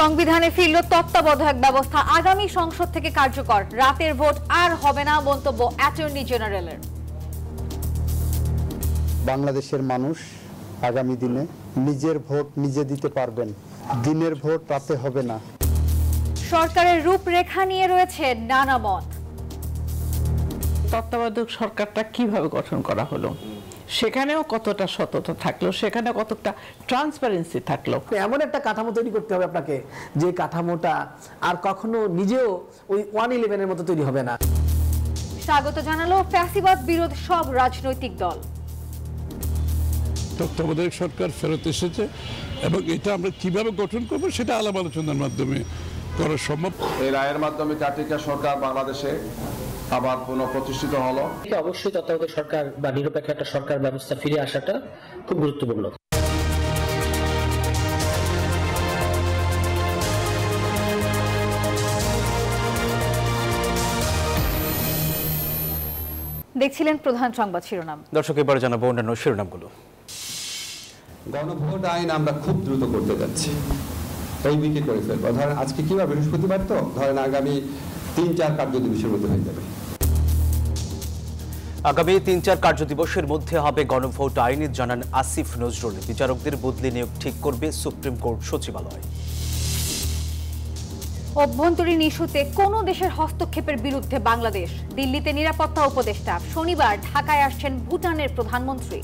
সংবিধানে ফিরল তত্ত্বাবধায়ক ব্যবস্থা, আগামী সংসদ থেকে কার্যকর। রাতের ভোট আর হবে না, মন্তব্য অ্যাটর্নি জেনারেলের। বাংলাদেশের মানুষ আগামী দিনে নিজের ভোট নিজে দিতে পারবেন, দিনের ভোট রাতে হবে না। সরকারের রূপরেখা নিয়ে রয়েছে নানা মত। তত্ত্বাবধায়ক সরকারটা কিভাবে গঠন করা হলো, সেখানেও কতটা সততা থাকলো, সেখানে কতটা ট্রান্সপারেন্সি থাকলো। এমন একটা কাঠামো তৈরি করতে হবে আপনাকে, যে কাঠামোটা আর কখনো নিজেও ওই 111-এর মতো তৈরি হবে না। স্বাগত জানালো ফ্যাসিবাদ বিরোধ সব রাজনৈতিক দল। তত্ত্বাবধায়ক সরকার ফেরত এসেছে এবং এটা আমরা কিভাবে গঠন করব সেটা আলাপ আলোচনার মাধ্যমে করা সম্ভব। এই রায়ের মাধ্যমে চারটিকা সরকার বাংলাদেশে আবার পুনঃপ্রতিষ্ঠিত হলো। অবশ্যই তত্ত্বাবধায়ক সরকার বা নিরপেক্ষ একটা সরকার ব্যবস্থা ফিরে আসাটা খুব গুরুত্বপূর্ণ। দেখছিলেন প্রধান সংবাদ শিরোনাম। দর্শক, এবার জানাবো অন্যান্য শিরোনামগুলো। গণভোট আইন আমরা খুব দ্রুত করতে যাচ্ছি, এই উইকে করে ফেলবো। ধরেন আজকে কিংবা বৃহস্পতিবার, তো ধরেন আগামী 3-4 কার্য দিবসের মধ্যে হয়ে যাবে। আগামী 3-4 কার্য দিবসের মধ্যে হবে গণভোট আইন, জানান আসিফ নজরুল। বিচারকদের বদলি নিয়োগ ঠিক করবে সুপ্রিম কোর্ট সচিবালয়। অভ্যন্তরীণ ইস্যুতে কোন দেশের হস্তক্ষেপের বিরুদ্ধে বাংলাদেশ, দিল্লিতে নিরাপত্তা উপদেষ্টা। শনিবার ঢাকায় আসছেন ভুটানের প্রধানমন্ত্রী।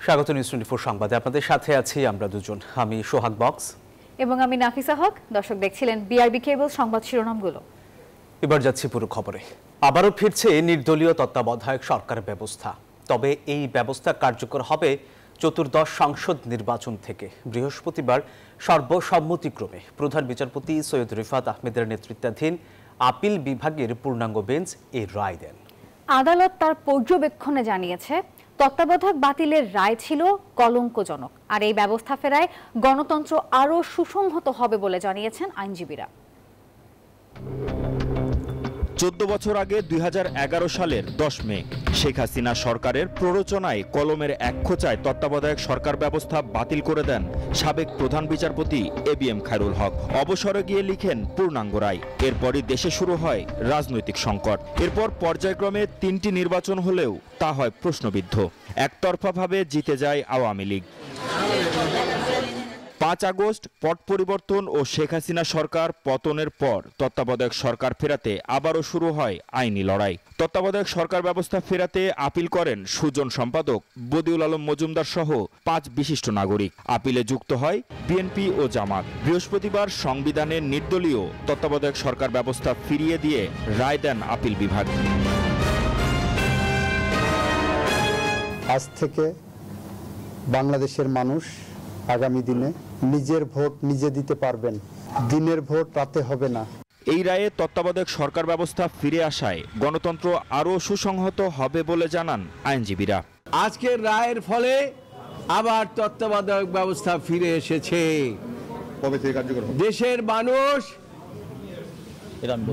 স্বাগত নিউজ 24 সংবাদে, আপনাদের সাথে আছি আমরা দুজন, আমি সোহাগ বক্স এবং আমি নাফিসা হক। দর্শক, দেখছিলেন বিআরবি কেবল সংবাদ শিরোনামগুলো। এবার যাচ্ছি পুরো খবরে। আবারও ফিরছে নির্দলীয় তত্ত্বাবধায়ক সরকার ব্যবস্থা, তবে এই ব্যবস্থা কার্যকর হবে চতুর্দশ সংসদ নির্বাচন থেকে। বৃহস্পতিবার সর্বসম্মতিক্রমে প্রধান বিচারপতি সৈয়দ রিফাত আহমেদের নেতৃত্বাধীন আপিল বিভাগের পূর্ণাঙ্গ বেঞ্চ এই রায় দেন। আদালত তার পর্যবেক্ষণে জানিয়েছে, তত্ত্বাবধায়ক বাতিলের রায় ছিল কলঙ্কজনক, আর এই ব্যবস্থা ফেরায় গণতন্ত্র আরও সুসংহত হবে বলে জানিয়েছেন আইনজীবীরা। 14 বছর আগে 2011 সালের 10 মে শেখ হাসিনা সরকারের প্ররোচনায় কলমের এক খোঁচায় তত্ত্বাবধায়ক সরকার ব্যবস্থা বাতিল করে দেন সাবেক প্রধান বিচারপতি ABM খায়রুল হক। অবসরে গিয়ে লিখেন পূর্ণাঙ্গ রায়। এরপরই দেশে শুরু হয় রাজনৈতিক সংকট। এরপর পর্যায়ক্রমে 3টি নির্বাচন হলেও তা হয় প্রশ্নবিদ্ধ। একতরফাভাবে জিতে যায় আওয়ামী লীগ। 5 আগস্ট পট পরিবর্তন ও শেখ হাসিনা সরকার পতনের পর তত্ত্বাবধায়ক সরকার ফেরাতে আবারও শুরু হয় আইনি লড়াই। তত্ত্বাবধায়ক সরকার ব্যবস্থা ফেরাতে আপিল করেন সুজন সম্পাদক বদিউল আলম মজুমদার সহ 5 বিশিষ্ট নাগরিক। আপিলে যুক্ত হয় বিএনপি ও জামাত। বৃহস্পতিবার সংবিধানের নির্দলীয় তত্ত্বাবধায়ক সরকার ব্যবস্থা ফিরিয়ে দিয়ে রায় দেন আপিল বিভাগ। আজ থেকে বাংলাদেশের মানুষ আগামী দিনে নিজের ভোট নিজে দিতে পারবেন, দিনের ভোট রাতে হবে না। এই রায়ে তত্ত্বাবধায়ক সরকার ব্যবস্থা ফিরে আসায় গণতন্ত্র আরও সুসংহত হবে বলে জানান আইনজীবীরা। আজকের রায়ের ফলে আবার তত্ত্বাবধায়ক ব্যবস্থা ফিরে এসেছে।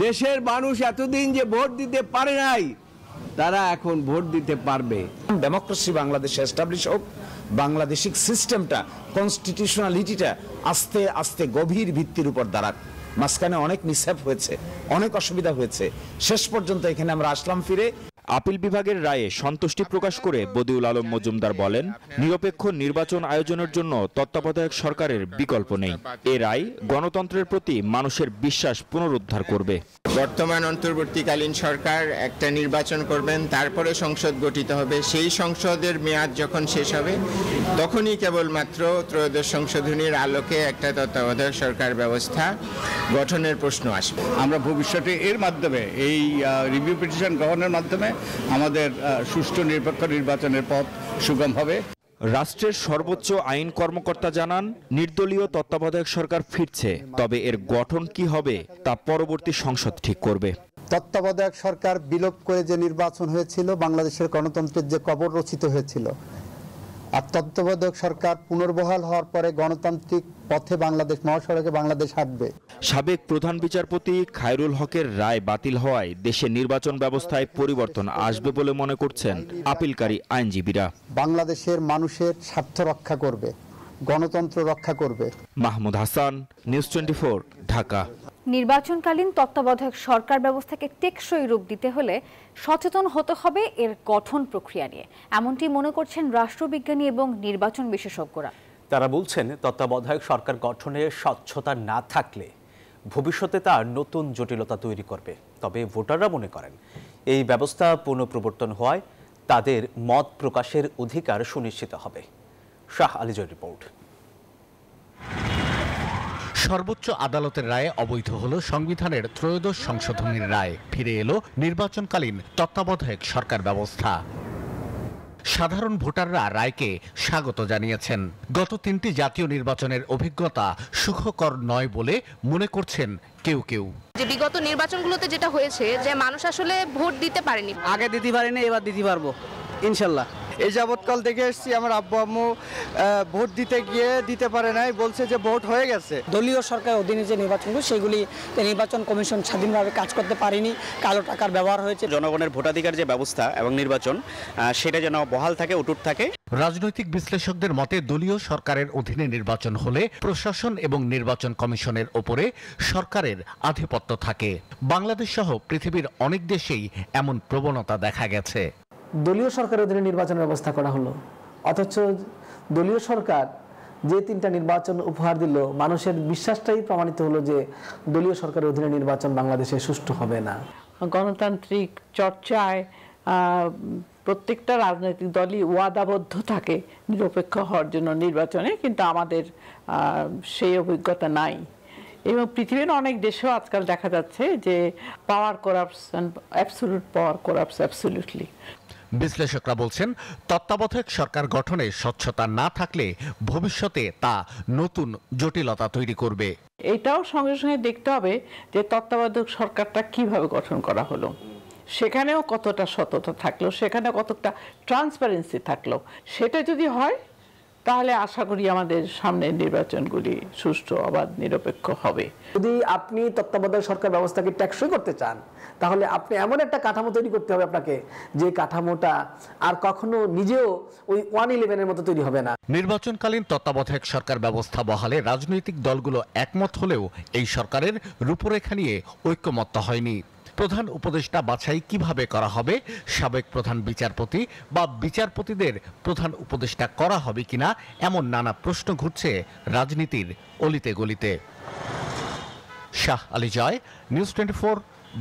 দেশের মানুষ এতদিন যে ভোট দিতে পারে নাই, তারা এখন ভোট দিতে পারবে। ডেমোক্রেসি বাংলাদেশে এস্টাবলিশ হোক, বাংলাদেশিক সিস্টেমটা, কনস্টিটিউশনালিটিটা আস্তে আস্তে গভীর ভিত্তির উপর দাঁড়াক। মাঝখানে অনেক মিসহ্যাপ হয়েছে, অনেক অসুবিধা হয়েছে, শেষ পর্যন্ত এখানে আমরা আসলাম ফিরে। আপিল বিভাগের রায়ে সন্তুষ্টি প্রকাশ করে বদিউল আলম মজুমদার বলেন, নিরপেক্ষ নির্বাচন আয়োজনের জন্য তত্ত্বাবধায়ক সরকারের বিকল্প নেই। এ রায় গণতন্ত্রের প্রতি মানুষের বিশ্বাস পুনরুদ্ধার করবে। বর্তমান অন্তর্বর্তীকালীন সরকার একটা নির্বাচন করবেন, তারপরে সংসদ গঠিত হবে। সেই সংসদের মেয়াদ যখন শেষ হবে, তখনই কেবলমাত্র ত্রয়োদশ সংশোধনীর আলোকে একটা তত্ত্বাবধায়ক সরকার ব্যবস্থা গঠনের প্রশ্ন আসবে। আমরা ভবিষ্যতে এর মাধ্যমে, এই রিভিউ পিটিশন গ্রহণের মাধ্যমে আমাদের সুষ্ঠু নিরপেক্ষ নির্বাচনের পথ সুগম হবে। রাষ্ট্রের সর্বোচ্চ আইন কর্মকর্তা জানান, নির্দলীয় তত্ত্বাবধায়ক সরকার ফিরছে, তবে এর গঠন কি হবে তা পরবর্তী সংসদ ঠিক করবে। তত্ত্বাবধায়ক সরকার বিলোপ করে যে নির্বাচন হয়েছিল, বাংলাদেশের গণতন্ত্রের যে কবর রচিত হয়েছিল, আর তত্ত্বাবধায়ক সরকার পুনর্বহাল হওয়ার পরে গণতান্ত্রিক পথে বাংলাদেশ মহাসড়কে বাংলাদেশ হাঁটবে। সাবেক প্রধান বিচারপতি খায়রুল হকের রায় বাতিল হওয়ায় দেশের নির্বাচন ব্যবস্থায় পরিবর্তন আসবে বলে মনে করছেন আপিলকারী আইনজীবীরা। বাংলাদেশের মানুষের স্বার্থ রক্ষা করবে, গণতন্ত্র রক্ষা করবে। মাহমুদ হাসান, নিউজ 24, ঢাকা। নির্বাচনকালীন তত্ত্বাবধায়ক সরকার ব্যবস্থাকে টেকসই রূপ দিতে হলে সচেতন হতে হবে এর গঠন প্রক্রিয়া নিয়ে, এমনটি মনে করছেন রাষ্ট্রবিজ্ঞানী এবং নির্বাচন বিশেষজ্ঞরা। তারা বলছেন তত্ত্বাবধায়ক সরকার গঠনে স্বচ্ছতা না থাকলে ভবিষ্যতে তা নতুন জটিলতা তৈরি করবে। তবে ভোটাররা মনে করেন এই ব্যবস্থা পুনঃপ্রবর্তন হওয়ায় তাদের মত প্রকাশের অধিকার সুনিশ্চিত হবে। শাহ আলীজয়ের রিপোর্ট। সর্বোচ্চ আদালতের রায়ে অবৈধ হলো সংবিধানের ত্রয়োদশ সংশোধনীর রায়। ফিরে এলো নির্বাচনকালীন তত্ত্বাবধায়ক সরকার ব্যবস্থা। সাধারণ ভোটাররা রায়কে স্বাগত জানিয়েছেন। গত 3টি জাতীয় নির্বাচনের অভিজ্ঞতা সুখকর নয় বলে মনে করছেন কেউ কেউ। যে বিগত নির্বাচনগুলোতে যেটা হয়েছে যে মানুষ আসলে ভোট দিতে পারেনি, আগে দিতে পারেনি, এবার দিতে পারবো ইনশাল্লাহ। এই যাবৎকাল দেখে এসেছি আমার আব্বু আম্মু ভোট দিতে গিয়ে দিতে পারে নাই, বলছে যে ভোট হয়ে গেছে। দলীয় সরকার অধীনে যে নির্বাচনগুলো সেগুলি নির্বাচন কমিশন স্বাধীনভাবে কাজ করতে পারেনি, কালো টাকার ব্যবহার হয়েছে। জনগণের ভোটাধিকার যে ব্যবস্থা এবং নির্বাচন সেটা যেন বহাল থাকে, অটুট থাকে। রাজনৈতিক বিশ্লেষকদের মতে দলীয় সরকারের অধীনে নির্বাচন হলে প্রশাসন এবং নির্বাচন কমিশনের ওপরে সরকারের আধিপত্য থাকে। বাংলাদেশ সহ পৃথিবীর অনেক দেশেই এমন প্রবণতা দেখা গেছে। দলীয় সরকারের অধীনে নির্বাচন ব্যবস্থা করা হলো, অথচ দলীয় সরকার যে 3টা নির্বাচন উপহার দিল, মানুষের বিশ্বাসটাই প্রমাণিত হলো যে দলীয় সরকারের অধীনে নির্বাচন বাংলাদেশে সুষ্ঠু হবে না। গণতান্ত্রিক চর্চায় প্রত্যেকটা রাজনৈতিক দলই ওয়াদাবদ্ধ থাকে নিরপেক্ষ হওয়ার জন্য নির্বাচনে, কিন্তু আমাদের সেই অভিজ্ঞতা নাই। এবং পৃথিবীর অনেক দেশেও আজকাল দেখা যাচ্ছে যে পাওয়ার করাপ্টস, অ্যাবসলিউট পাওয়ার করাপ্টস অ্যাবসলিউটলি। বিশ্লেষকরা বলছেন তত্ত্বাবধায়ক সরকার গঠনে স্বচ্ছতা না থাকলে ভবিষ্যতে তা নতুন জটিলতা তৈরি করবে। এটাও সঙ্গে সঙ্গে দেখতে হবে যে তত্ত্বাবধায়ক সরকারটা কিভাবে গঠন করা হলো, সেখানেও কতটা সততা থাকলো, সেখানে কতটা ট্রান্সপারেন্সি থাকলো। সেটা যদি হয় তাহলে আশা করি আমাদের সামনের নির্বাচনগুলি সুষ্ঠু, অবাধ, নিরপেক্ষ হবে। যদি আপনি তত্ত্বাবধায়ক সরকার ব্যবস্থাকে টেকসই করতে চান, তাহলে আপনি এমন একটা কাঠামো তৈরি করতে হবে আপনাকে, যে কাঠামোটা আর কখনো নিজেও ওই 111-এর মতো তৈরি হবে না। নির্বাচনকালীন তত্ত্বাবধায়ক সরকার ব্যবস্থা বহালে রাজনৈতিক দলগুলো একমত হলেও এই সরকারের রূপরেখা নিয়ে ঐক্যমত্য হয়নি। প্রধান উপদেষ্টা বাছাই কিভাবে করা হবে, সাবেক প্রধান বিচারপতি বা বিচারপতিদের প্রধান উপদেষ্টা করা হবে কিনা, এমন নানা প্রশ্ন ঘুরছে রাজনীতির অলিতে গলিতে। শাহ আলী জয়, নিউজ 24,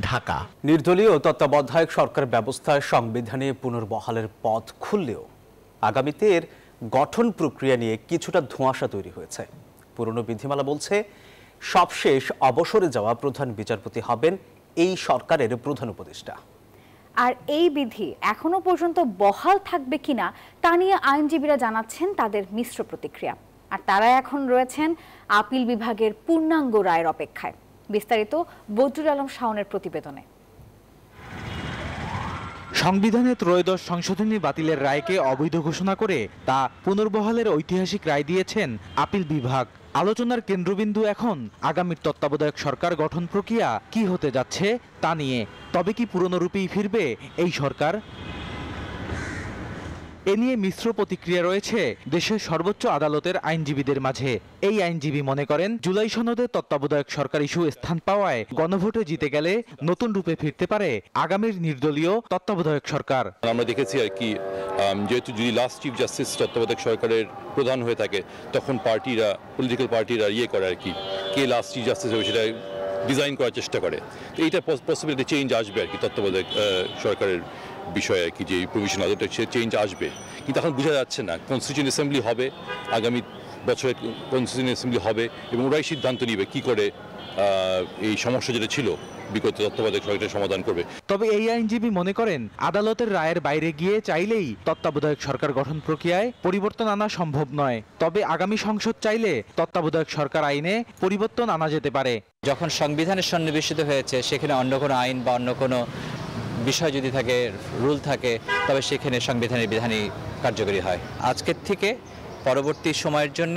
ঢাকা। নির্দলীয় তত্ত্বাবধায়ক সরকার ব্যবস্থায় সংবিধানে পুনর্বহালের পথ খুললেও আগামীতে এর গঠন প্রক্রিয়া নিয়ে কিছুটা ধোঁয়াশা তৈরি হয়েছে। পুরনো বিধিমালা বলছে সবশেষ অবসরে যাওয়া প্রধান বিচারপতি হবেন এই সরকারের প্রধান উপদেষ্টা। আর এই বিধি এখনো পর্যন্ত বহাল থাকবে কিনা তা নিয়ে আইনজীবীরা জানাচ্ছেন তাদের মিশ্র প্রতিক্রিয়া। আর তারা এখন রয়েছেন আপিল বিভাগের পূর্ণাঙ্গ রায়ের অপেক্ষায়। বিস্তারিত বদরুল আলম শাওনের প্রতিবেদনে। সংবিধানে ত্রয়োদশ সংশোধনী বাতিলের রায়কে অবৈধ ঘোষণা করে তা পুনর্বহালের ঐতিহাসিক রায় দিয়েছেন আপিল বিভাগ। আলোচনার কেন্দ্রবিন্দু এখন আগামীর তত্ত্বাবধায়ক সরকার গঠন প্রক্রিয়া কি হতে যাচ্ছে তা নিয়ে। তবে কি পুরনো রূপেই ফিরবে এই সরকার? এ নিয়ে মিশ্র প্রতিক্রিয়া রয়েছে দেশের সর্বোচ্চ আদালতের আইনজীবীদের মাঝে। এই আইনজীবী মনে করেন জুলাই সনদে তত্ত্বাবধায়ক সরকার ইস্যু স্থান পাওয়ায় গণভোটে জিতে গেলে নতুন রূপে ফিরতে পারে আগামীর নির্দলীয় তত্ত্বাবধায়ক সরকার। আমরা দেখেছি আর কি, যেহেতু যদি লাস্ট চিফ জাস্টিস তত্ত্বাবধায়ক সরকারের প্রধান হয়ে থাকে, তখন পার্টিরা, পলিটিক্যাল পার্টিরা করে আর কি, কে লাস্ট চিফ জাস্টিস হবে সেটা ডিজাইন করার চেষ্টা করে। তো এইটা পসিবিলিটি চেঞ্জ আসবে আর কি তত্ত্বাবধায়ক সরকারের বিষয়ে আর কি, যে প্রভিশন আদরটা সে চেঞ্জ আসবে, কিন্তু এখন বোঝা যাচ্ছে না। কনস্টিটিউশন অ্যাসেম্বলি হবে আগামী বছরে, কনস্টিটিউশন অ্যাসেম্বলি হবে এবং ওরাই সিদ্ধান্ত নিবে কি করে এই সমস্যা যেটা ছিল বিগত তত্ত্বাবধায়ক সরকারের সমাধান করবে। তবে এই আইনজীবী মনে করেন আদালতের রায়ের বাইরে গিয়ে চাইলেই তত্ত্বাবধায়ক সরকার গঠন প্রক্রিয়ায় পরিবর্তন আনা সম্ভব নয়। তবে আগামী সংসদ চাইলে তত্ত্বাবধায়ক সরকার আইনে পরিবর্তন আনা যেতে পারে। যখন সংবিধানের সন্নিবেশিত হয়েছে সেখানে অন্য কোনো আইন বা অন্য কোনো বিষয় যদি থাকে, রুল থাকে, তবে সেখানে সংবিধানের বিধানই কার্যকরী হয়। আজকের থেকে পরবর্তী সময়ের জন্য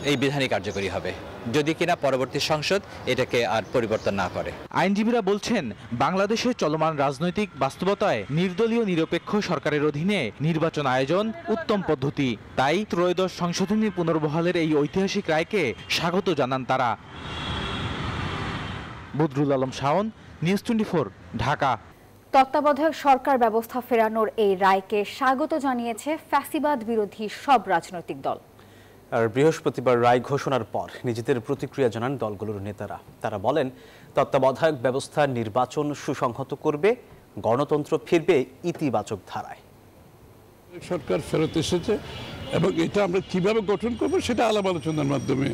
এই বিধানই কার্যকরী হবে, যদি কিনা পরবর্তী সংসদ এটাকে আর পরিবর্তন না করে। আইনজীবীরা বলছেন, বাংলাদেশের চলমান রাজনৈতিক বাস্তবতায় নির্দলীয় নিরপেক্ষ সরকারের অধীনে নির্বাচন আয়োজন উত্তম পদ্ধতি। তাই ত্রয়োদশ সংশোধনী পুনর্বহালের এই ঐতিহাসিক রায়কে স্বাগত জানান তারা। বদরুল আলম শাওন, নিউজ 24, ঢাকা। তত্ত্বাবধায়ক সরকার ব্যবস্থা ফেরানোর এই রায়কে স্বাগত জানিয়েছে ফ্যাসিবাদ বিরোধী সব রাজনৈতিক দল। আর বৃহস্পতিবার রায় ঘোষণার পর নিজেদের প্রতিক্রিয়া জানান দলগুলোর নেতারা। তারা বলেন, তত্ত্বাবধায়ক ব্যবস্থা নির্বাচন সুসংহত করবে, গণতন্ত্র ফিরবে ইতিবাচক ধারায়। সরকার ফেরত এসেছে এবং এটা আমরা কিভাবে গঠন করব সেটা আলাপ আলোচনার মাধ্যমে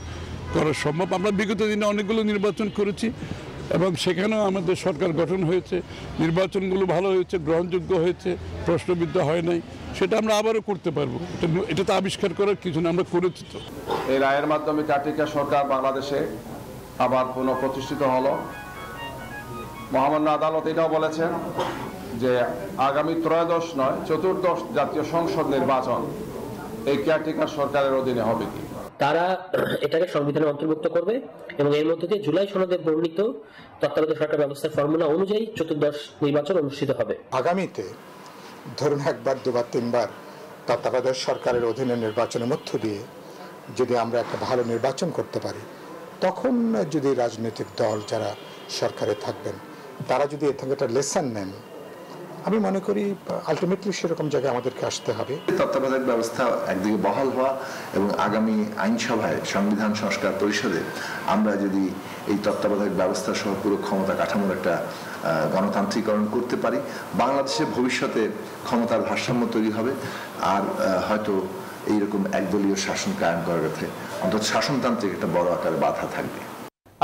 করা সম্ভব। আমরা বিগত দিনে অনেকগুলো নির্বাচন করেছি এবং সেখানেও আমাদের সরকার গঠন হয়েছে, নির্বাচনগুলো ভালো হয়েছে, গ্রহণযোগ্য হয়েছে, প্রশ্নবিদ্ধ হয় নাই। সেটা আমরা আবারও করতে পারবো, এটা তো আবিষ্কার করার কিছু না, আমরা করেছি তো। এই রায়ের মাধ্যমে চারটিকা সরকার বাংলাদেশে আবার পুনঃপ্রতিষ্ঠিত হলো। মহামান্য আদালত এটাও বলেছেন যে আগামী ত্রয়োদশ নয়, চতুর্দশ জাতীয় সংসদ নির্বাচন এই কেয়ারটেকার সরকারের অধীনে হবে কি। তারা এটাকে সংবিধানে অন্তর্ভুক্ত করবে এবং এর মধ্যে দিয়ে জুলাই সনদে বর্ণিত তত্ত্বাবধায়ক সরকার ব্যবস্থার ফর্মুলা অনুযায়ী চতুর্দশ নির্বাচন অনুষ্ঠিত হবে। আগামীতে ধরুন একবার, দুবার, তিনবার তত্ত্বাবধায়ক সরকারের অধীনে নির্বাচনের মধ্য দিয়ে যদি আমরা একটা ভালো নির্বাচন করতে পারি, তখন যদি রাজনৈতিক দল যারা সরকারে থাকবেন তারা যদি এর থেকে একটা লেসন নেন, আমি মনে করি আলটিমেটলি সেরকম জায়গায় আমাদেরকে আসতে হবে। তত্ত্বাবধায়ক ব্যবস্থা একদিকে বহাল হওয়া এবং আগামী আইনসভায় সংবিধান সংস্কার পরিষদে আমরা যদি এই তত্ত্বাবধায়ক ব্যবস্থা সহ পুরো ক্ষমতা কাঠামোর একটা গণতান্ত্রিকরণ করতে পারি, বাংলাদেশের ভবিষ্যতে ক্ষমতার ভারসাম্য তৈরি হবে। আর হয়তো এইরকম একদলীয় শাসন কায়েম করার ক্ষেত্রে অন্তত শাসনতান্ত্রিক একটা বড় আকারে বাধা থাকবে।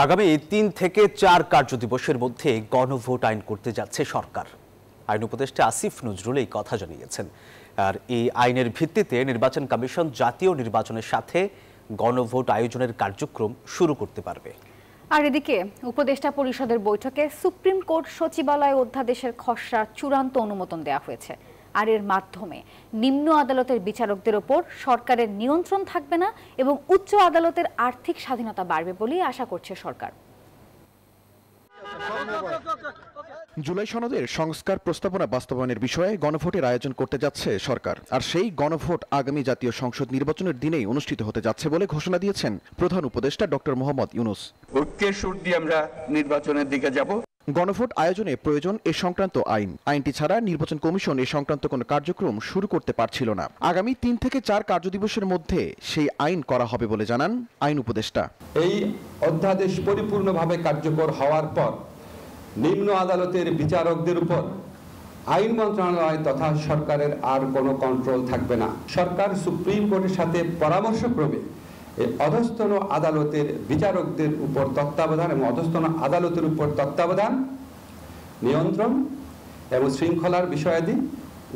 আগামী 3 থেকে 4 কার্যদিবসের মধ্যে গণভোট আইন করতে যাচ্ছে সরকার। আইন উপদেষ্টা আসিফ নজরুল এই কথা জানিয়েছেন। আর এই আইনের ভিত্তিতে নির্বাচন কমিশন জাতীয় নির্বাচনের সাথে গণভোট আয়োজনের কার্যক্রম শুরু করতে পারবে। আর এদিকে উপদেষ্টা পরিষদের বৈঠকে সুপ্রিম কোর্ট সচিবালয় অধ্যাদেশের খসড়া চূড়ান্ত অনুমোদন দেওয়া হয়েছে। আর এর মাধ্যমে নিম্ন আদালতের বিচারকদের ওপর সরকারের নিয়ন্ত্রণ থাকবে না এবং উচ্চ আদালতের আর্থিক স্বাধীনতা বাড়বে বলেই আশা করছে সরকার। জুলাই সনদের সংস্কার প্রস্তাবনা বাস্তবায়নের বিষয়ে গণভোটের আয়োজন করতে যাচ্ছে সরকার। আর সেই গণভোট আগামী জাতীয় সংসদ নির্বাচনের দিনেই অনুষ্ঠিত হতে যাচ্ছে বলে ঘোষণা দিয়েছেন প্রধান উপদেষ্টা ডক্টর মোহাম্মদ ইউনূস। ঐক্যের সুর দিয়ে আমরা নির্বাচনের দিকে যাব। গণভোট আয়োজনে প্রয়োজন এ সংক্রান্ত আইনটি ছাড়া নির্বাচন কমিশন এ সংক্রান্ত কোনো কার্যক্রম শুরু করতে পারছিল না। আগামী 3 থেকে 4 কার্যদিবসের মধ্যে সেই আইন করা হবে বলে জানান আইন উপদেষ্টা। এই অধ্যাদেশ পরিপূর্ণভাবে কার্যকর হওয়ার পর নিম্ন আদালতের বিচারকদের উপর আইন মন্ত্রণালয় তথা সরকারের আর কোনো কন্ট্রোল থাকবে না। সরকার সুপ্রিম কোর্টের সাথে পরামর্শক্রমে এই অধস্তন আদালতের বিচারকদের উপর তত্ত্বাবধান এবং অধস্তন আদালতের উপর তত্ত্বাবধান, নিয়ন্ত্রণ এবং শৃঙ্খলার বিষয়াদি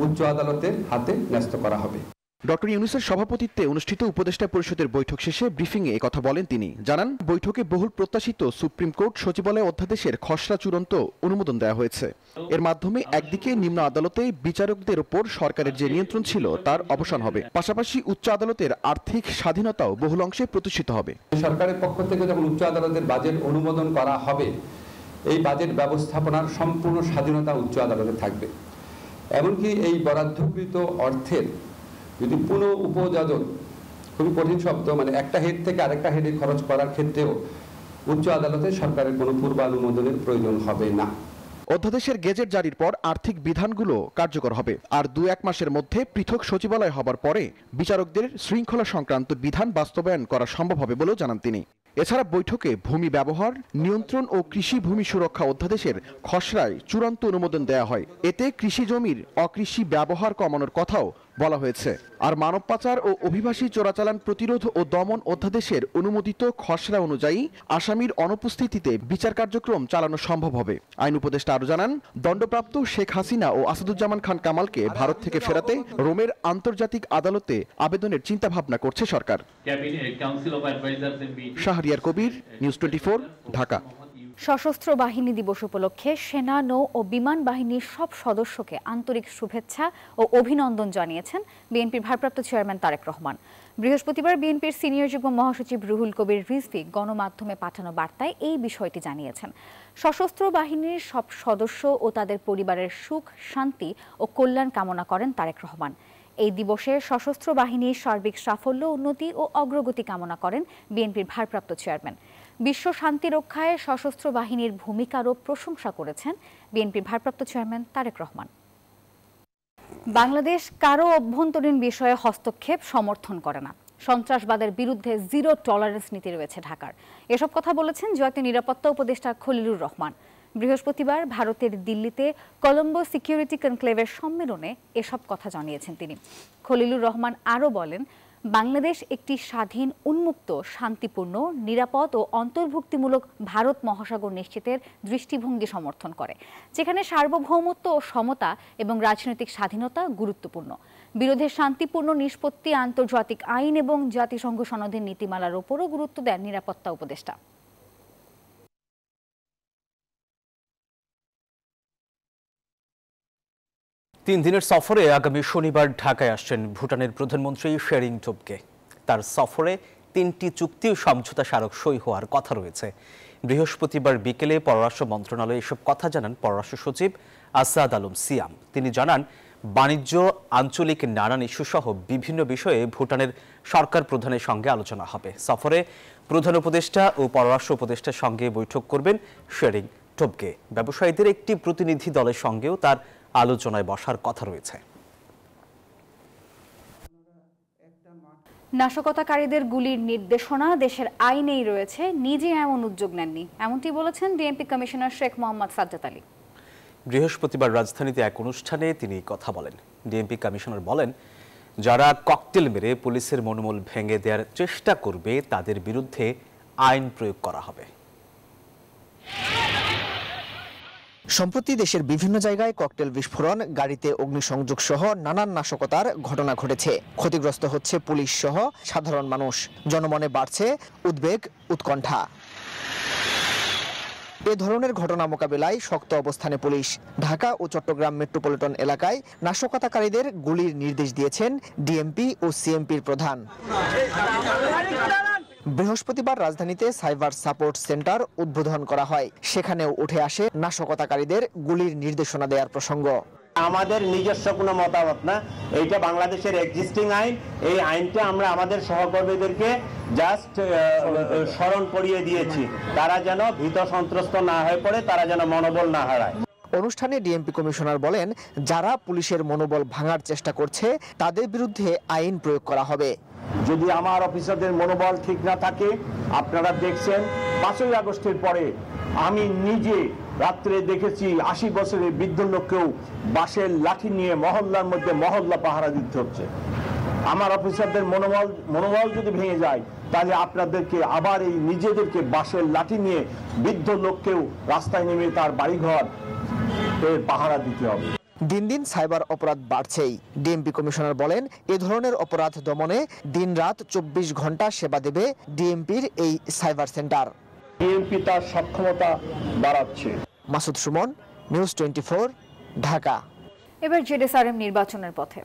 উচ্চ আদালতের হাতে ন্যস্ত করা হবে। ডক্টর ইউনূসের সভাপতিত্বে অনুষ্ঠিত উপদেষ্টা পরিষদের বৈঠক শেষে ব্রিফিংয়ে একথা বলেন তিনি। জানান, বৈঠকে বহুল প্রত্যাশিত সুপ্রিম কোর্ট সচিবালয় অধ্যাদেশের খসড়া চূড়ান্ত অনুমোদন দেওয়া হয়েছে। এর মাধ্যমে একদিকে নিম্ন আদালতে বিচারকদের উপর সরকারের যে নিয়ন্ত্রণ ছিল তার অবসান হবে, পাশাপাশি উচ্চ আদালতের আর্থিক স্বাধীনতাও বহুল অংশে প্রতিষ্ঠিত হবে। সরকারের পক্ষ থেকে যখন উচ্চ আদালতের বাজেট অনুমোদন করা হবে, এই বাজেট ব্যবস্থাপনার সম্পূর্ণ স্বাধীনতা উচ্চ আদালতে থাকবে। এমনকি এই বরাদ্দকৃত অর্থের যদি পুনঃ উপযোজন, খুবই কঠিন শব্দ, মানে একটা হেড থেকে আরেকটা হেডে খরচ করার ক্ষেত্রেও উচ্চ আদালতে সরকারের কোনো পূর্বানুমোদনের প্রয়োজন হবে না। অধ্যাদেশের গেজেট জারির পর আর্থিক বিধানগুলো কার্যকর হবে। আর 2-1 মাসের মধ্যে পৃথক সচিবালয় হবার পরে বিচারকদের শৃঙ্খলা সংক্রান্ত বিধান বাস্তবায়ন করা সম্ভব হবে বলেও জানান তিনি। এছাড়া বৈঠকে ভূমি ব্যবহার নিয়ন্ত্রণ ও কৃষি ভূমি সুরক্ষা অধ্যাদেশের খসড়ায় চূড়ান্ত অনুমোদন দেওয়া হয়। এতে কৃষি জমির অকৃষি ব্যবহার কমানোর কথাও বলা হয়েছে। আর মানব পাচার ও অভিবাসী চোরাচালান প্রতিরোধ ও দমন অধ্যাদেশের অনুমোদিত খসড়া অনুযায়ী আসামির অনুপস্থিতিতে বিচার কার্যক্রম চালানো সম্ভব হবে। আইন উপদেষ্টা আরও জানান, দণ্ডপ্রাপ্ত শেখ হাসিনা ও আসাদুজ্জামান খান কামালকে ভারত থেকে ফেরাতে রোমের আন্তর্জাতিক আদালতে আবেদনের চিন্তাভাবনা করছে সরকার। শাহরিয়ার কবির, নিউজ 24, ঢাকা। সশস্ত্র বাহিনী দিবস উপলক্ষে সেনা, নৌ ও বিমান বাহিনীর সব সদস্যকে আন্তরিক শুভেচ্ছা ও অভিনন্দন জানিয়েছেন বিএনপির ভারপ্রাপ্ত চেয়ারম্যান তারেক রহমান। বৃহস্পতিবার বিএনপির সিনিয়র যুগ্ম মহাসচিব রুহুল কবির রিজভী গণমাধ্যমে পাঠানো বার্তায় এই বিষয়টি জানিয়েছেন। সশস্ত্র বাহিনীর সব সদস্য ও তাদের পরিবারের সুখ, শান্তি ও কল্যাণ কামনা করেন তারেক রহমান। এই দিবসে সশস্ত্র বাহিনীর সার্বিক সাফল্য, উন্নতি ও অগ্রগতি কামনা করেন বিএনপির ভারপ্রাপ্ত চেয়ারম্যান। বিশ্ব শান্তি রক্ষায় সশস্ত্র বাহিনীর ভূমিকারও প্রশংসা করেছেন বিএনপির ভারপ্রাপ্ত চেয়ারম্যান তারেক রহমান। বাংলাদেশ কারো অভ্যন্তরীণ বিষয়ে হস্তক্ষেপ সমর্থন করে না। সন্ত্রাসবাদের বিরুদ্ধে জিরো টলারেন্স নীতি রয়েছে ঢাকার। এসব কথা বলেছেন জাতীয় নিরাপত্তা উপদেষ্টা খলিলুর রহমান। বৃহস্পতিবার ভারতের দিল্লিতে কলম্বো সিকিউরিটি কনক্লেভের সম্মেলনে এসব কথা জানিয়েছেন তিনি। খলিলুর রহমান আরও বলেন, বাংলাদেশ একটি স্বাধীন, উন্মুক্ত, শান্তিপূর্ণ, নিরাপদ ও অন্তর্ভুক্তিমূলক ভারত মহাসাগর নিশ্চিতের দৃষ্টিভঙ্গি সমর্থন করে, যেখানে সার্বভৌমত্ব ও সমতা এবং রাজনৈতিক স্বাধীনতা গুরুত্বপূর্ণ। বিরোধের শান্তিপূর্ণ নিষ্পত্তি, আন্তর্জাতিক আইন এবং জাতিসংঘ সনদের নীতিমালার ওপরও গুরুত্ব দেন নিরাপত্তা উপদেষ্টা। তিন দিনের সফরে আগামী শনিবার ঢাকায় আসছেন ভুটানের প্রধানমন্ত্রী শেরিং টোবগে। তার সফরে 3টি চুক্তি ও সমঝোতা স্মারক সই হওয়ার কথা রয়েছে। বৃহস্পতিবার বিকেলে পররাষ্ট্র মন্ত্রণালয়ে এসব কথা জানান পররাষ্ট্র সচিব আসাদ আলম সিয়াম। তিনি জানান, বাণিজ্য, আঞ্চলিক নানান ইস্যুসহ বিভিন্ন বিষয়ে ভুটানের সরকার প্রধানের সঙ্গে আলোচনা হবে। সফরে প্রধান উপদেষ্টা ও পররাষ্ট্র উপদেষ্টার সঙ্গে বৈঠক করবেন শেরিং টোবগে। ব্যবসায়ীদের একটি প্রতিনিধি দলের সঙ্গেও তার আলোচনায় বসার কথা রয়েছে। নাশকতাকারীদের গুলির নির্দেশনা দেশের আইনেই রয়েছে, নিজে এমন উদ্যোগ নেননি, এমনটি বলেছেন ডিএমপি কমিশনার শেখ মোহাম্মদ সাজ্জাদ আলী। বৃহস্পতিবার রাজধানীতে এক অনুষ্ঠানে তিনি কথা বলেন। ডিএমপি কমিশনার বলেন, যারা ককটেল মেরে পুলিশের মনোবল ভেঙে দেওয়ার চেষ্টা করবে তাদের বিরুদ্ধে আইন প্রয়োগ করা হবে। সম্প্রতি দেশের বিভিন্ন জায়গায় ককটেল বিস্ফোরণ, গাড়িতে অগ্নিসংযোগ সহ নানান নাশকতার ঘটনা ঘটেছে। ক্ষতিগ্রস্ত হচ্ছে পুলিশ সহ সাধারণ মানুষ। জনমনে বাড়ছে উদ্বেগ, উৎকণ্ঠা। এ ধরনের ঘটনা মোকাবিলায় শক্ত অবস্থানে পুলিশ। ঢাকা ও চট্টগ্রাম মেট্রোপলিটন এলাকায় নাশকতাকারীদের গুলির নির্দেশ দিয়েছেন ডিএমপি ও সিএমপির প্রধান। বৃহস্পতিবার রাজধানীতে সাইবার সাপোর্ট সেন্টার উদ্বোধন করা হয়। সেখানেও উঠে আসে নাশকতাকারীদের গুলির নির্দেশনা দেওয়ার প্রসঙ্গ। আমাদের নিজস্ব কোনো মতামত না, এইটা বাংলাদেশের এক্সিস্টিং আইন। এই আইনটা আমরা আমাদের সহকর্মীদেরকে জাস্ট স্মরণ করিয়ে দিয়েছি, তারা যেন ভীত সন্ত্রস্ত না হয়ে পড়ে, তারা যেন মনোবল না হারায়। অনুষ্ঠানে ডিএমপি কমিশনার বলেন, যারা পুলিশের মনোবল ভাঙার চেষ্টা করছে তাদের বিরুদ্ধে আইন প্রয়োগ করা হবে। যদি আমার অফিসারদের মনোবল ঠিক না থাকে, আপনারা দেখছেন 5ই আগস্টের পরে আমি নিজে রাত্রে দেখেছি 80 বছরের বৃদ্ধ লোককেও বাঁশের লাঠি নিয়ে মহল্লার মধ্যে মহল্লা পাহারা দিতে হচ্ছে। আমার অফিসারদের মনোবল যদি ভেঙে যায়, তাহলে আপনাদেরকে আবার এই নিজেদেরকে বাঁশের লাঠি নিয়ে বৃদ্ধ লোককেও রাস্তায় নেমে তার বাড়িঘর পাহারা দিতে হবে। দিন দিন সাইবার অপরাধ বাড়ছেই। ডিএমপি কমিশনার বলেন, এ ধরনের অপরাধ দমনে দিনরাত 24 ঘন্টা সেবা দেবে ডিএমপির এই সাইবার সেন্টার। ডিএমপি তার সক্ষমতা বাড়াচ্ছে। মাসুদ সুমন, নিউজ 24, ঢাকা। এবার জেডএসআরএম নির্বাচনের পথে।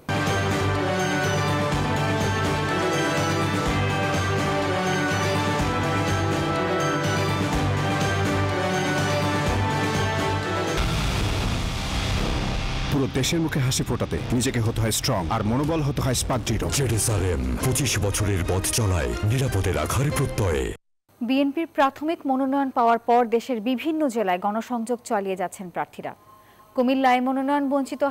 পুরো দেশের মুখে হাসি ফোটাতে নিজেকে হতে হয় স্ট্রং, আর মনোবল হতে হয় স্পার্ক জিরো। জেডএসআরএম 25 বছরের পথ চলায় নিরাপদে রাখার প্রত্যয়ে। বিএনপির প্রাথমিক মনোনয়ন পাওয়ার পর দেশের বিভিন্ন জেলায় গণসংযোগ চালিয়ে যাচ্ছেন প্রার্থীরা। কুমিল্লায় মনোনয়ন বঞ্চিত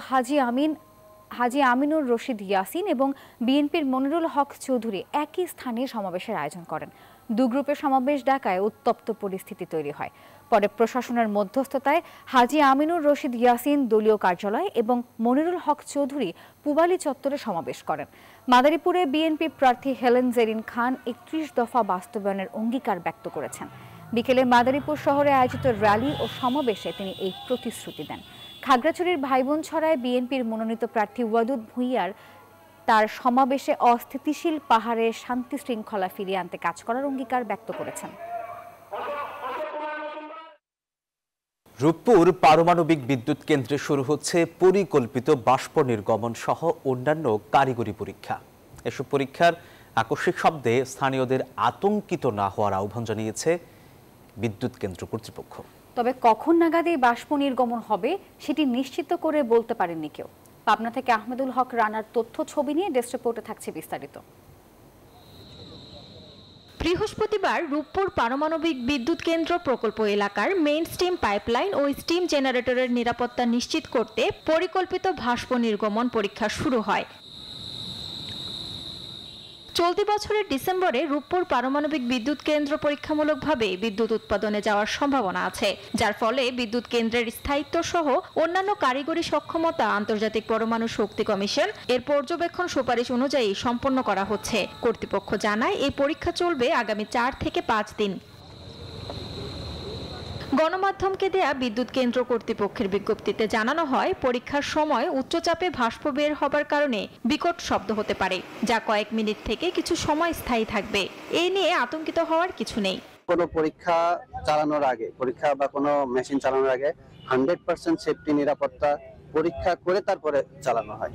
হাজী আমিনুর রশিদ ইয়াসিন এবং বিএনপির মনিরুল হক চৌধুরী একই স্থানে সমাবেশের আয়োজন করেন। দু গ্রুপের সমাবেশ ডাকায় উত্তপ্ত পরিস্থিতি তৈরি হয়। পরে প্রশাসনের মধ্যস্থতায় হাজী আমিনুর রশিদ ইয়াসিন দলীয় কার্যালয় এবং মনিরুল হক চৌধুরী পুবালী চত্বরে সমাবেশ করেন। মাদারীপুরে বিএনপি প্রার্থী হেলেন জেরিন খান 31 দফা বাস্তবায়নের অঙ্গীকার ব্যক্ত করেছেন। বিকেলে মাদারীপুর শহরে আয়োজিত র্যালি ও সমাবেশে তিনি এই প্রতিশ্রুতি দেন। খাগড়াছড়ির ভাইবোন ছড়ায় বিএনপির মনোনীত প্রার্থী ওয়াদুদ ভুঁইয়ার তার সমাবেশে অস্থিতিশীল পাহাড়ে শান্তি শৃঙ্খলা ফিরিয়ে আনতে কাজ করার অঙ্গীকার ব্যক্ত করেছেন। রূপপুর পারমাণবিক বিদ্যুৎ কেন্দ্রে শুরু হচ্ছে পরিকল্পিত বাষ্প নির্গমন সহ অন্যান্য কারিগরি পরীক্ষা। এসব পরীক্ষার আকস্মিক শব্দে স্থানীয়দের আতঙ্কিত না হওয়ার আহ্বান জানিয়েছে বিদ্যুৎ কেন্দ্র কর্তৃপক্ষ। তবে কখন নাগাদ এই বাষ্প নির্গমন হবে সেটি নিশ্চিত করে বলতে পারেননি কেউ। পাবনা থেকে আহমেদুল হক রানার তথ্য ছবি নিয়ে ডেস্ক রিপোর্টে থাকছে বিস্তারিত। বৃহস্পতিবার রূপপুর পারমাণবিক বিদ্যুৎ কেন্দ্র প্রকল্প এলাকার মেইন স্টিম পাইপলাইন ও স্টিম জেনারেটরের নিরাপত্তা নিশ্চিত করতে পরিকল্পিত বাষ্প নির্গমন পরীক্ষা শুরু হয়। চলতি বছরের ডিসেম্বরে রূপপুর পারমাণবিক বিদ্যুৎ কেন্দ্র পরীক্ষামূলকভাবে বিদ্যুৎ উৎপাদনে যাওয়ার সম্ভাবনা আছে, যার ফলে বিদ্যুৎ কেন্দ্রের স্থায়িত্ব সহ অন্যান্য কারিগরি সক্ষমতা আন্তর্জাতিক পরমাণু শক্তি কমিশন এর পর্যবেক্ষণ সুপারিশ অনুযায়ী সম্পন্ন করা হচ্ছে। কর্তৃপক্ষ জানায় এই পরীক্ষা চলবে আগামী 4 থেকে 5 দিন। গণমাধ্যমকে দেয়া বিদ্যুৎ কেন্দ্র কর্তৃপক্ষের বিজ্ঞপ্তিতে জানানো হয়, পরীক্ষার সময় উচ্চচাপে বাষ্প বের হবার কারণে বিকট শব্দ হতে পারে, যা কয়েক মিনিট থেকে কিছু সময় স্থায়ী থাকবে। এই নিয়ে আতঙ্কিত হওয়ার কিছু নেই। কোনো পরীক্ষা চালানোর আগে, পরীক্ষা বা কোনো মেশিন চালানোর আগে 100% সেফটি নিরাপত্তা পরীক্ষা করে তারপরে চালানো হয়।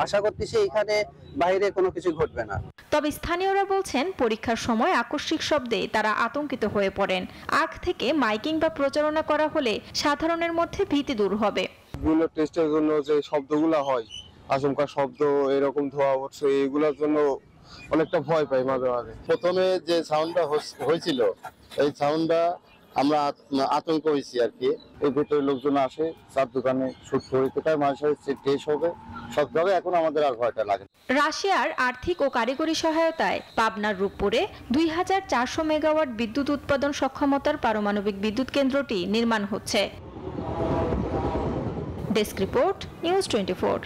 আশা করতেছি এখানে বাইরে কোনো কিছু ঘটবে না। তবে স্থানীয়রা বলছেন, পরীক্ষার সময় আকস্মিক শব্দে তারা আতঙ্কিত হয়ে পড়েন। আগ থেকে মাইকিং বা প্রচারণা করা হলে সাধারণের মধ্যে ভীতি দূর হবে। বিভিন্ন টেস্টের জন্য যে শব্দগুলো হয়, আচমকা শব্দ, এরকম ধোঁয়া উঠছে, এগুলোর জন্য অনেকটা ভয় পাই মাঝে মাঝে। প্রথমে যে সাউন্ডটা হয়েছিল, এই সাউন্ডটা আমরা আতঙ্ক হয়েছি আর কি। এই ভেতরে লোকজন আসে, চার দোকানে শুট করে কোথায় মানুষের টেস্ট হবে সবভাবে, এখন আমাদের আর ভয়টা লাগে। রাশিয়ার আর্থিক ও কারিগরি সহায়তায় পাবনার রূপপুরে 2400 মেগাওয়াট বিদ্যুৎ উৎপাদন সক্ষমতার পারমাণবিক বিদ্যুৎ কেন্দ্রটি নির্মাণ হচ্ছে। Desk report, news 24।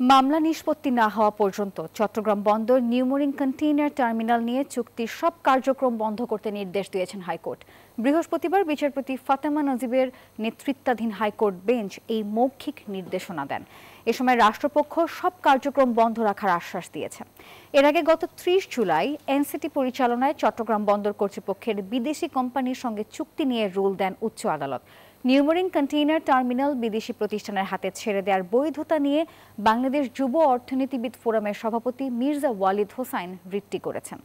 মামলা নিষ্পত্তি না হওয়া পর্যন্ত চট্টগ্রাম বন্দর নিউমোরিং কন্টেইনার টার্মিনাল নিয়ে চুক্তির সব কার্যক্রম বন্ধ করতে নির্দেশ দিয়েছেন হাইকোর্ট। বৃহস্পতিবার বিচারপতি ফাতেমা নজিবের নেতৃত্বাধীন হাইকোর্ট বেঞ্চ এই মৌখিক নির্দেশনা দেন। এ সময় রাষ্ট্রপক্ষ সব কার্যক্রম বন্ধ রাখার আশ্বাস দিয়েছে। এর আগে গত 30 জুলাই এনসিটি পরিচালনায় চট্টগ্রাম বন্দর কর্তৃপক্ষের বিদেশি কোম্পানির সঙ্গে চুক্তি নিয়ে রুল দেন উচ্চ আদালত। নিউমোরিং কন্টেইনার টার্মিনাল বিদেশি প্রতিষ্ঠানের হাতে ছেড়ে দেওয়ার বৈধতা নিয়ে বাংলাদেশ যুব অর্থনীতিবিদ ফোরামের সভাপতি মির্জা ওয়ালিদ হোসাইন রিটটি করেছেন।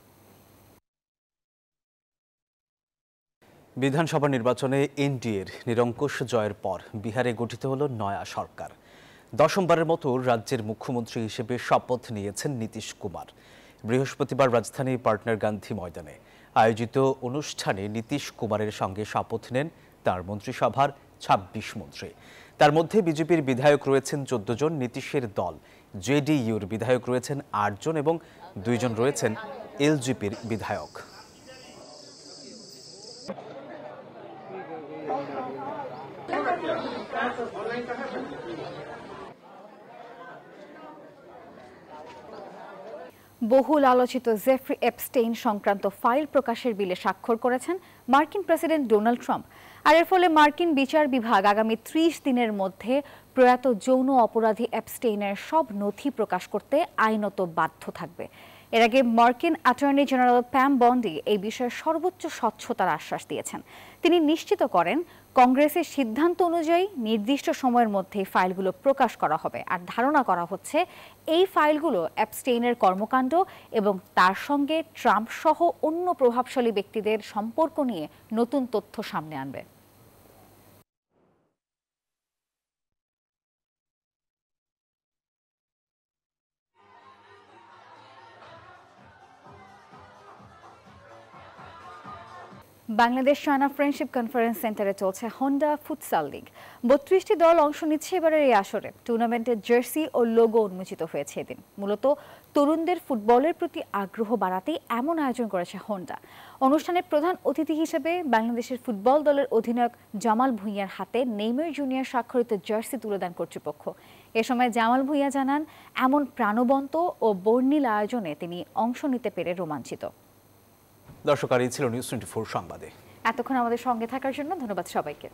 বিধানসভা নির্বাচনে এনডিএর নিরঙ্কুশ জয়ের পর বিহারে গঠিত হল নয়া সরকার। দশমবারের মতো রাজ্যের মুখ্যমন্ত্রী হিসেবে শপথ নিয়েছেন নীতিশ কুমার। বৃহস্পতিবার রাজধানীর পার্টনার গান্ধী ময়দানে আয়োজিত অনুষ্ঠানে নীতিশ কুমারের সঙ্গে শপথ নেন তার মন্ত্রিসভার 26 মন্ত্রী। তার মধ্যে বিজেপির বিধায়ক রয়েছেন 14 জন, নীতিশের দল জেডিইউর বিধায়ক রয়েছেন 8 জন এবং 2 জন রয়েছেন এলজেপির বিধায়ক। বহুল আলোচিত জেফ্রি এপস্টেইন সংক্রান্ত ফাইল প্রকাশের বিলে স্বাক্ষর করেছেন মার্কিন প্রেসিডেন্ট ডোনাল্ড ট্রাম্প। আর এর ফলে মার্কিন বিচার বিভাগ আগামী 30 দিনের মধ্যে প্রয়াত যৌন অপরাধী এপস্টেইনের সব নথি প্রকাশ করতে আইনত বাধ্য থাকবে। এর আগে মার্কিন অ্যাটর্নি জেনারেল প্যাম বন্ডি এই বিষয়ে সর্বোচ্চ স্বচ্ছতার আশ্বাস দিয়েছেন। তিনি নিশ্চিত করেন, কংগ্রেসের সিদ্ধান্ত অনুযায়ী নির্দিষ্ট সময়ের মধ্যে ফাইলগুলো প্রকাশ করা হবে। আর ধারণা করা হচ্ছে এই ফাইলগুলো এপস্টেইনের কর্মকাণ্ড এবং তার সঙ্গে ট্রাম্প সহ অন্য প্রভাবশালী ব্যক্তিদের সম্পর্ক নিয়ে নতুন তথ্য সামনে আনবে। বাংলাদেশ চায়না ফ্রেন্ডশিপ কনফারেন্স সেন্টারে চলছে হোন্ডা ফুটসাল লিগ। 32টি দল অংশ নিচ্ছে এবারের এই আসরে। টুর্নামেন্টের জার্সি ও লোগো উন্মোচিত হয়েছে এদিন। মূলত তরুণদের ফুটবলের প্রতি আগ্রহ বাড়াতেই এমন আয়োজন করেছে হোন্ডা। অনুষ্ঠানে প্রধান অতিথি হিসেবে বাংলাদেশের ফুটবল দলের অধিনায়ক জামাল ভুঁইয়ার হাতে নেইমার জুনিয়র স্বাক্ষরিত জার্সি তুলে দেন কর্তৃপক্ষ। এ সময় জামাল ভুঁইয়া জানান, এমন প্রাণবন্ত ও বর্ণিল আয়োজনে তিনি অংশ নিতে পেরে রোমাঞ্চিত। দর্শক, আর এই ছিল নিউজ 24 সংবাদে। এতক্ষণ আমাদের সঙ্গে থাকার জন্য ধন্যবাদ সবাইকে।